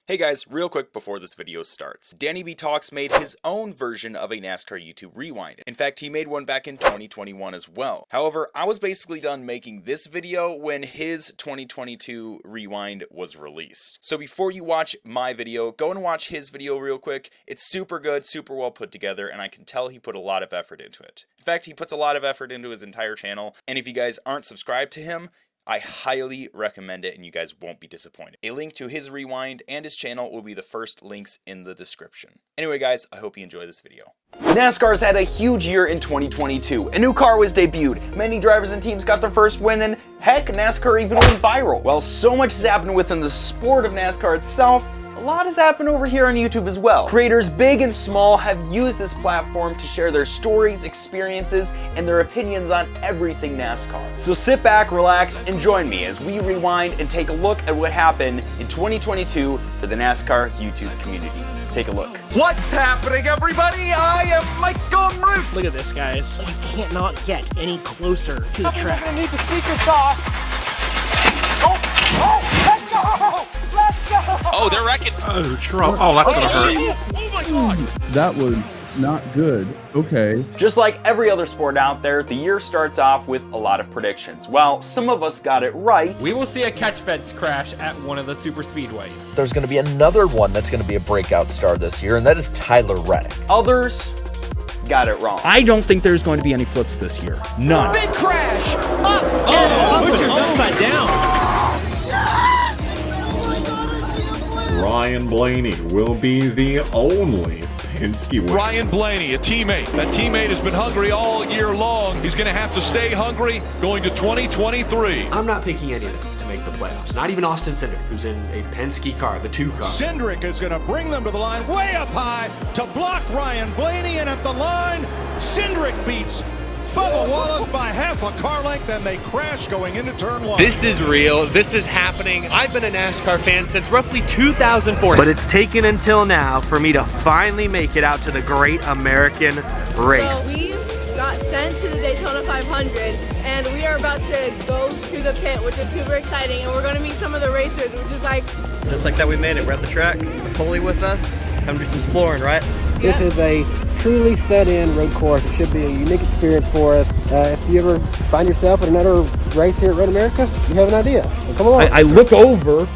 Hey guys, real quick before this video starts. DannyBTalks made his own version of a NASCAR YouTube Rewind. In fact, he made one back in 2021 as well. However, I was basically done making this video when his 2022 Rewind was released. So before you watch my video, go and watch his video real quick. It's super good, super well put together, and I can tell he put a lot of effort into it. In fact, he puts a lot of effort into his entire channel, and if you guys aren't subscribed to him, I highly recommend it and you guys won't be disappointed. A link to his Rewind and his channel will be the first links in the description. Anyway guys, I hope you enjoy this video. NASCAR's had a huge year in 2022. A new car was debuted, many drivers and teams got their first win, and heck, NASCAR even went viral. While so much has happened within the sport of NASCAR itself, a lot has happened over here on YouTube as well. Creators big and small have used this platform to share their stories, experiences, and their opinions on everything NASCAR. So sit back, relax, and join me as we rewind and take a look at what happened in 2022 for the NASCAR YouTube community. Take a look. What's happening, everybody? I am Michael Mrucz. Look at this, guys. We can't not get any closer to the track. We're gonna need the secret sauce. Oh, let's go! Let's go! Oh, they're wrecking. Oh, trouble. Oh, that's gonna hurt. Oh my God. That was not good. Okay. Just like every other sport out there, the year starts off with a lot of predictions. Well, some of us got it right. We will see a catch fence crash at one of the super speedways. There's going to be another one that's going to be a breakout star this year, and that is Tyler Reddick. Others got it wrong. I don't think there's going to be any flips this year. None. Big crash! Up! Oh, Butcher's upside down. Ryan Blaney will be the only Penske winner. Ryan Blaney, a teammate. That teammate has been hungry all year long. He's going to have to stay hungry going to 2023. I'm not picking any of them to make the playoffs. Not even Austin Cindric, who's in a Penske car, the 2 car. Cindric is going to bring them to the line way up high to block Ryan Blaney, and at the line, Cindric beats Bubba Wallace by half a car length, and they crash going into turn 1. This is real. This is happening. I've been a NASCAR fan since roughly 2004. But it's taken until now for me to finally make it out to the Great American Race. So we got sent to the Daytona 500, and we are about to go to the pit, which is super exciting, and we're going to meet some of the racers, which is like... Just like that, we made it. We're at the track. Pulley with us. Come do some exploring, right? This is a truly set-in road course. It should be a unique experience for us. If you ever find yourself at another race here at Road America, you have an idea. So come along. I look over,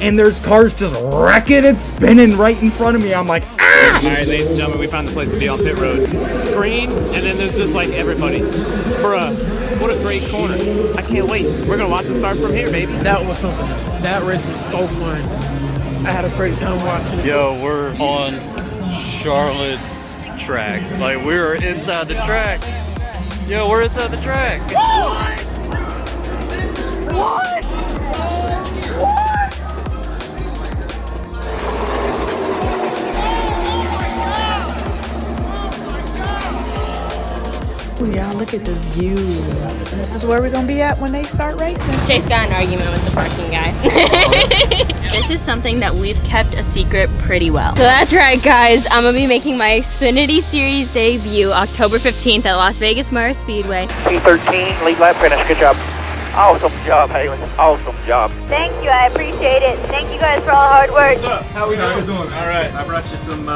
and there's cars just wrecking and spinning right in front of me. I'm like, ah! All right, ladies and gentlemen, we found the place to be on pit road. Screen, and then there's just like everybody. Bruh, what a great corner. I can't wait. We're going to watch it start from here, baby. That was something else. That race was so fun. I had a great time watching it. Yo, we're on Charlotte's track. Like, we're inside the track. Yo, we're inside the track. What? What? Oh, y'all, look at the view. This is where we're gonna be at when they start racing. Chase got an argument with the parking guy. This is something that we've kept a secret pretty well. So that's right, guys. I'm gonna be making my Xfinity Series debut October 15th at Las Vegas Motor Speedway. P13, lead lap finish. Good job. Awesome job, Hailie. Awesome job. Thank you, I appreciate it. Thank you guys for all the hard work. What's up? How we doing? All right, I brought you some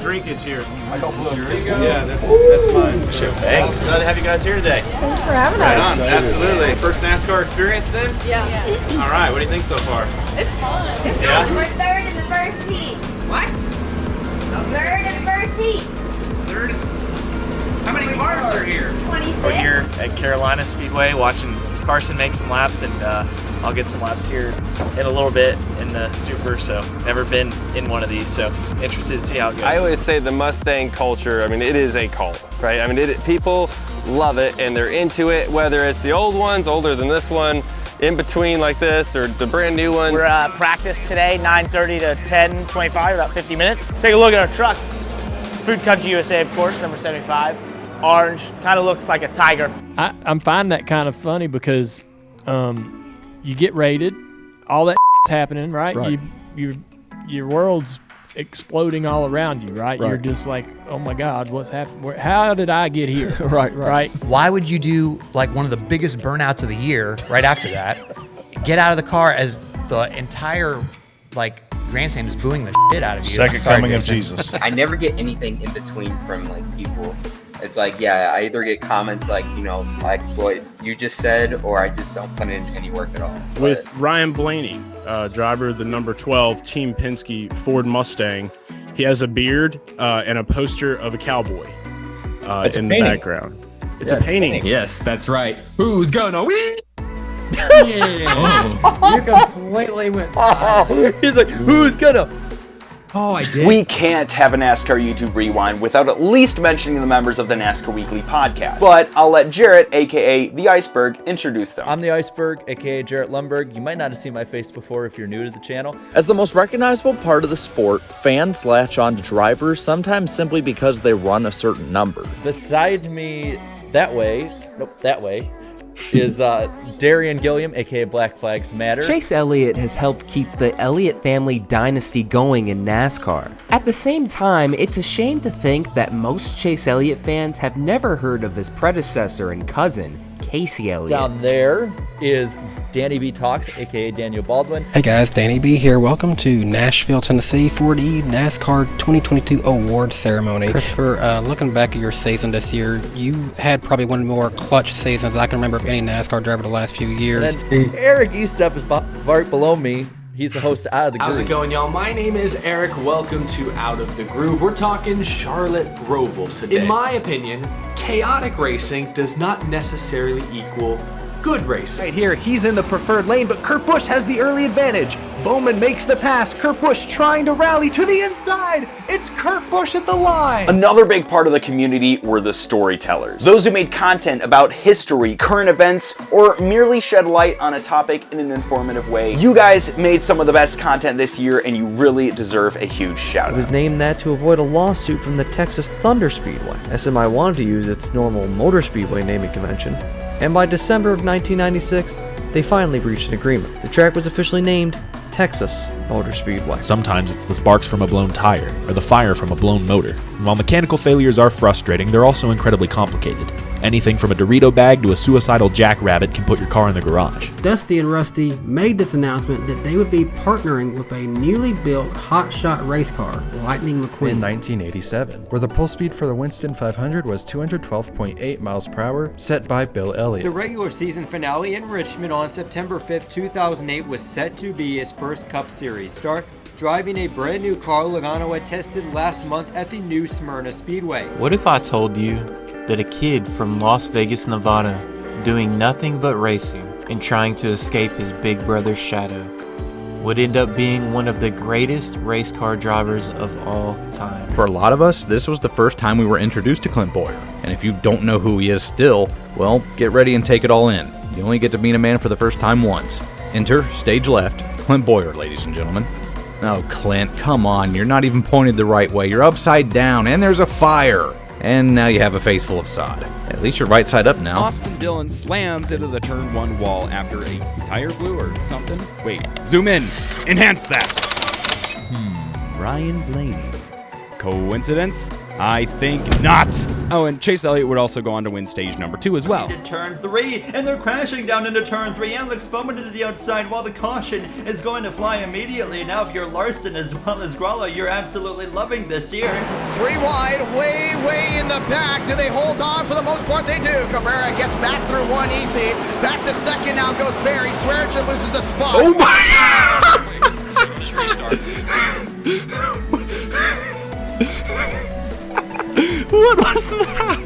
drinkage here. Yeah, that's mine. Sure. Thanks. Glad to have you guys here today. Thanks for having Right us. on. Absolutely. First NASCAR experience then? Yeah. All right, what do you think so far? It's fun. It's Yeah? fun. We're third in the first heat. What? Third in the first heat. Third. How many cars are here? 26. We're here at Carolina Speedway watching Carson make some laps, and I'll get some laps here in a little bit in the Super, so never been in one of these, so interested to see how it goes. I always say the Mustang culture, I mean, it is a cult, right? I mean, people love it and they're into it, whether it's the old ones, older than this one, in between like this, or the brand new ones. We're at practice today, 9:30 to 10:25, about 50 minutes. Take a look at our truck. Food Country USA, of course, number 75. Orange, kind of looks like a tiger. I'm finding that kind of funny because you get rated, all that happening, right? Your world's exploding all around you, right? You're just like, oh my God, what's happening? How did I get here? right. Why would you do like one of the biggest burnouts of the year right after that? Get out of the car as the entire like grandstand is booing the shit out of you. Second coming of Jesus. I never get anything in between from like people. It's like, yeah, I either get comments like, you know, like what you just said, or I just don't put in any work at all. With Ryan Blaney, driver of the number 12 Team Penske Ford Mustang, he has a beard and a poster of a cowboy in the background. It's a painting. Yes, that's right. Who's gonna win? Yeah. You completely went. He's like, who's gonna? Oh, I did. We can't have a NASCAR YouTube Rewind without at least mentioning the members of the NASCAR Weekly podcast. But I'll let Jarrett, aka The Iceberg, introduce them. I'm The Iceberg, aka Jarrett Lundberg. You might not have seen my face before if you're new to the channel. As the most recognizable part of the sport, fans latch on to drivers, sometimes simply because they run a certain number. Beside me, that way, is Darian Gilliam, aka Black Flags Matter. Chase Elliott has helped keep the Elliott family dynasty going in NASCAR. At the same time, it's a shame to think that most Chase Elliott fans have never heard of his predecessor and cousin, Casey Elliott. Down there is DannyBTalks, aka Daniel Baldwin. Hey guys, Danny B here. Welcome to Nashville, Tennessee for the NASCAR 2022 award ceremony. Christopher, looking back at your season this year, you had probably one of the more clutch seasons I can remember of any NASCAR driver the last few years. And then Eric Estepp is right below me. He's the host of Out of the Groove. How's it going, y'all? My name is Eric. Welcome to Out of the Groove. We're talking Charlotte Roval today. In my opinion, chaotic racing does not necessarily equal good racing. Right here, he's in the preferred lane, but Kurt Busch has the early advantage. Bowman makes the pass. Kurt Busch trying to rally to the inside. It's Kurt Busch at the line. Another big part of the community were the storytellers. Those who made content about history, current events, or merely shed light on a topic in an informative way. You guys made some of the best content this year, and you really deserve a huge shout out. It was named that to avoid a lawsuit from the Texas Thunder Speedway. SMI wanted to use its normal motor speedway naming convention, and by December of 1996, they finally reached an agreement. The track was officially named Texas Motor Speedway. Sometimes it's the sparks from a blown tire, or the fire from a blown motor. And while mechanical failures are frustrating, they're also incredibly complicated. Anything from a Dorito bag to a suicidal jackrabbit can put your car in the garage. Dusty and Rusty made this announcement that they would be partnering with a newly built hotshot race car, Lightning McQueen. In 1987, where the pull speed for the Winston 500 was 212.8 miles per hour, set by Bill Elliott. The regular season finale in Richmond on September 5th, 2008 was set to be his first Cup Series start, driving a brand new car Logano had tested last month at the new Smyrna Speedway. What if I told you that a kid from Las Vegas, Nevada, doing nothing but racing and trying to escape his big brother's shadow, would end up being one of the greatest race car drivers of all time? For a lot of us, this was the first time we were introduced to Clint Bowyer. And if you don't know who he is still, well, get ready and take it all in. You only get to meet a man for the first time once. Enter, stage left, Clint Bowyer, ladies and gentlemen. Oh, Clint, come on, you're not even pointed the right way. You're upside down, and there's a fire. And now you have a face full of sod. At least you're right side up now. Austin Dillon slams into the turn 1 wall after a tire blew or something. Wait, zoom in. Enhance that. Ryan Blaney. Coincidence? I think not. Oh, and Chase Elliott would also go on to win stage number 2 as well. Turn 3, and they're crashing down into turn 3, and looks Bowman into the outside while the caution is going to fly immediately. Now if you're Larson as well as Gralla, you're absolutely loving this here. 3 wide, way in the back. Do they hold on? For the most part, they do. Kamryna gets back through 1 easy. Back to second now goes Barry. Swearinger loses a spot. Oh my What was that?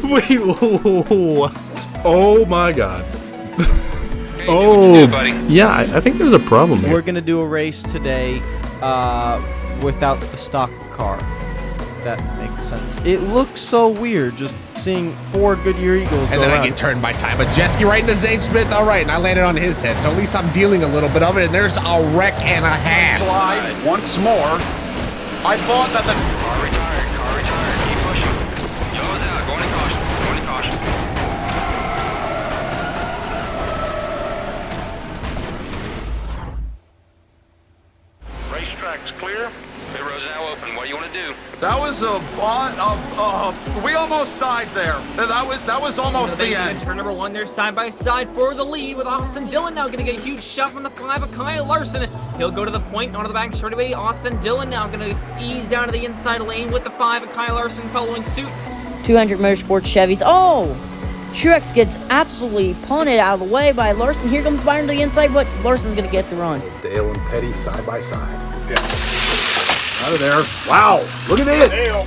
Wait, what? Oh my god. Yeah, I think there's a problem here. We're going to do a race today without the stock car. That makes sense. It looks so weird just seeing 4 Goodyear Eagles and then I get turned by Ty Majeski right into Zane Smith. All right, and I landed on his head, so at least I'm dealing a little bit of it, and there's a wreck and a half. Slide once more. I thought that the car retired, keep pushing. Joe's out, going to caution, Racetrack's clear. Pit road's now open. What do you want to do? That was we almost died there. That was almost the end. Turn number 1, they're side by side for the lead with Austin Dillon now going to get a huge shot from the 5 of Kyle Larson. He'll go to the point, onto the back straightaway. Austin Dillon now going to ease down to the inside lane with the 5, and Kyle Larson following suit. 200 Motorsports Chevys. Oh! Truex gets absolutely punted out of the way by Larson. Here comes Byron to the inside, but Larson's going to get the run. Dale and Petty side by side. Yeah. Out of there. Wow, look at this. Dale.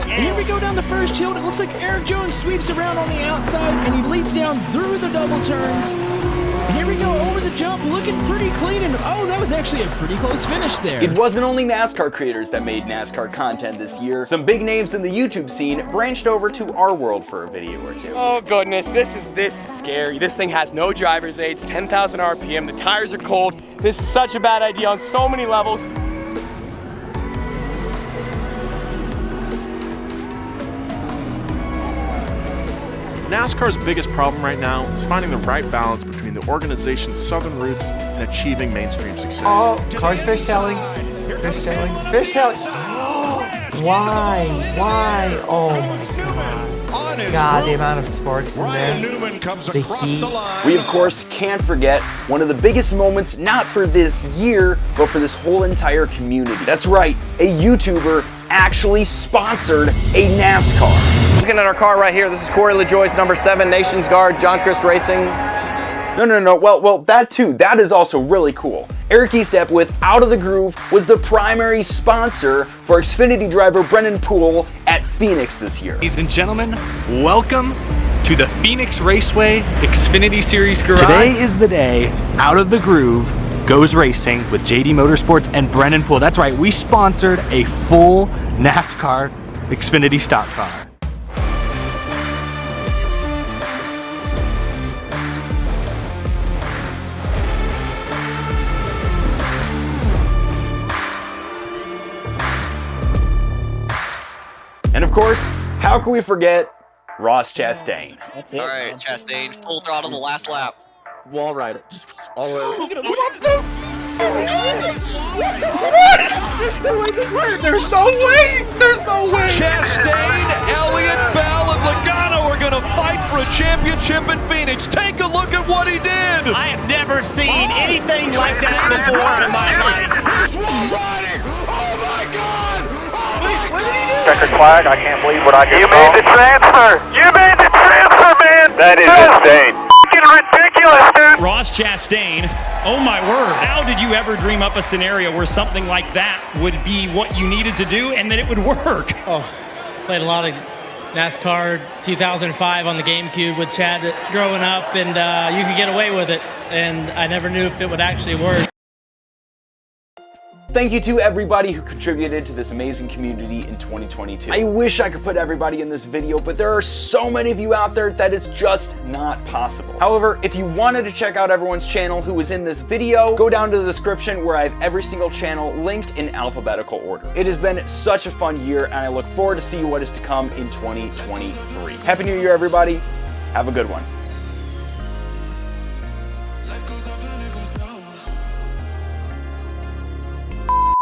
Here we go down the first hill, and it looks like Eric Jones sweeps around on the outside, and he leads down through the double turns. Here we go, over the jump, looking pretty clean, and oh, that was actually a pretty close finish there. It wasn't only NASCAR creators that made NASCAR content this year. Some big names in the YouTube scene branched over to our world for a video or two. Oh goodness, this is scary. This thing has no driver's aids, 10,000 RPM, the tires are cold. This is such a bad idea on so many levels. NASCAR's biggest problem right now is finding the right balance between the organization's southern roots and achieving mainstream success. Oh, cars fishtailing. Fishtailing. Fishtailing. Why? Why? Oh my God. God, the amount of sparks in there. The heat. We, of course, can't forget one of the biggest moments, not for this year, but for this whole entire community. That's right, a YouTuber actually sponsored a NASCAR. Looking at our car right here, this is Corey LaJoie's number 7 Nations Guard, Johnbcrist Racing. No, well, that too, that is also really cool. Eric Estepp with Out of the Groove was the primary sponsor for Xfinity driver Brendan Poole at Phoenix this year. Ladies and gentlemen, welcome to the Phoenix Raceway Xfinity Series Garage. Today is the day Out of the Groove goes racing with JD Motorsports and Brendan Poole. That's right, we sponsored a full NASCAR Xfinity stock car. And of course, how can we forget Ross Chastain? All right, Chastain, full throttle the last lap. Wall ride it. Just all the way. There's no way! There's no way! Chastain, Elliott, Bell, and Logano are gonna fight for a championship in Phoenix. Take a look at what he did! I have never seen anything like that before in my life. There's one riding! Oh my God! What did he do? Checkered flag, I can't believe what I just You made the transfer! You made the transfer, man! That is insane. Ridiculous, dude! Ross Chastain, oh my word. How did you ever dream up a scenario where something like that would be what you needed to do and that it would work? Oh, played a lot of NASCAR 2005 on the GameCube with Chad growing up, and you could get away with it, and I never knew if it would actually work. Thank you to everybody who contributed to this amazing community in 2022. I wish I could put everybody in this video, but there are so many of you out there that it's just not possible. However, if you wanted to check out everyone's channel who was in this video, go down to the description where I have every single channel linked in alphabetical order. It has been such a fun year, and I look forward to see what is to come in 2023. Happy New Year, everybody. Have a good one.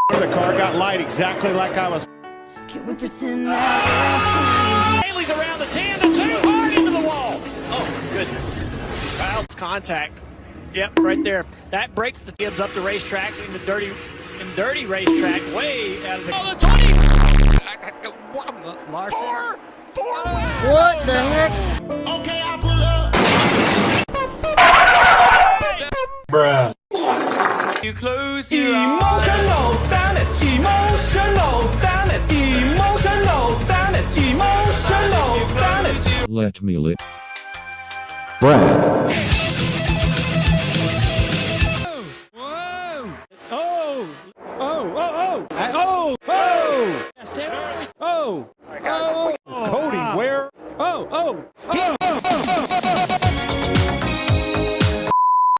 The car got light exactly like I was. Can we pretend that Haley's around the tandem too hard into the wall. Oh, goodness. Kyle's contact. Yep, right there. That breaks the gives up the racetrack in the dirty racetrack way out of the. Oh, the 20! Larson. What the heck? Okay, I'll pull up. Bruh. You close your emotional damage, emotional damage, emotional damage, emotional damage. Let me lick. Brad. Cody, where? He